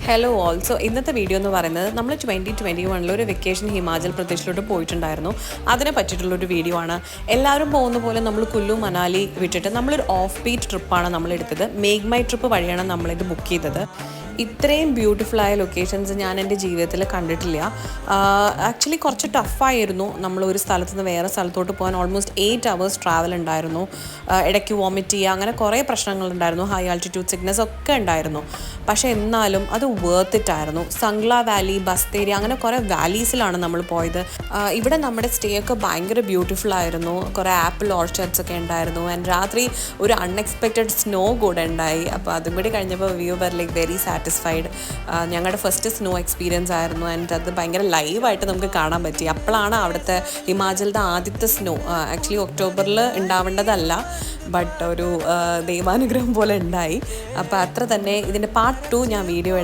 Hello also ഇന്നത്തെ video എന്ന് പറയുന്നത് നമ്മൾ 2021 ഒരു വെക്കേഷൻ ഹിമാചൽ പ്രദേശിലോട്ട് പോയിട്ടുണ്ടായിരുന്നു. അതിനെ പറ്റിയിട്ടുള്ളൊരു വീഡിയോ ആണ്. എല്ലാവരും പോകുന്ന പോലെ നമ്മൾ കുല്ലു മനാലി വിട്ടിട്ട് നമ്മളൊരു ഓഫ് ബീറ്റ് ട്രിപ്പാണ് നമ്മൾ എടുത്തത്. മേഘ് മൈ ട്രിപ്പ് വഴിയാണ് നമ്മളിത് ബുക്ക് ചെയ്തത്. ഇത്രയും ബ്യൂട്ടിഫുള്ളായ ലൊക്കേഷൻസ് ഞാൻ എൻ്റെ ജീവിതത്തിൽ കണ്ടിട്ടില്ല. ആക്ച്വലി കുറച്ച് ടഫായിരുന്നു. നമ്മൾ ഒരു സ്ഥലത്ത് നിന്ന് വേറെ സ്ഥലത്തോട്ട് പോകാൻ ഓൾമോസ്റ്റ് 8 hours ട്രാവൽ ഉണ്ടായിരുന്നു. ഇടയ്ക്ക് വോമിറ്റ് ചെയ്യുക, അങ്ങനെ കുറേ പ്രശ്നങ്ങളുണ്ടായിരുന്നു. ഹൈ ആൾട്ടിറ്റ്യൂഡ് സിക്നസ് ഒക്കെ ഉണ്ടായിരുന്നു. പക്ഷേ എന്നാലും അത് വേർത്ത് ഇറ്റ് ആയിരുന്നു. സംഗ്ല വാലി, ബസ്തേരി, അങ്ങനെ കുറേ വാലീസിലാണ് നമ്മൾ പോയത്. ഇവിടെ നമ്മുടെ സ്റ്റേ ഒക്കെ ഭയങ്കര ബ്യൂട്ടിഫുൾ ആയിരുന്നു. കുറേ ആപ്പിൾ ഓർച്ചർഡ്സ് ഒക്കെ ഉണ്ടായിരുന്നു. ആൻഡ് രാത്രി ഒരു അൺഎക്സ്പെക്റ്റഡ് സ്നോ കൂടെ ഉണ്ടായി. അപ്പോൾ അതും കൂടി കഴിഞ്ഞപ്പോൾ we were like very satisfied. ഞങ്ങളുടെ ഫസ്റ്റ് സ്നോ എക്സ്പീരിയൻസ് ആയിരുന്നു. ആൻഡ് അത് ഭയങ്കര ലൈവായിട്ട് നമുക്ക് കാണാൻ പറ്റി. അപ്പോഴാണ് അവിടുത്തെ ഹിമാചലിൻ്റെ ആദ്യത്തെ സ്നോ. ആക്ച്വലി ഒക്ടോബറിൽ ഉണ്ടാവേണ്ടതല്ല, ബട്ട് ഒരു ദൈവാനുഗ്രഹം പോലെ ഉണ്ടായി. അപ്പോൾ അത്ര തന്നെ. ഇതിൻ്റെ പാർട്ട് 2 ഞാൻ വീഡിയോ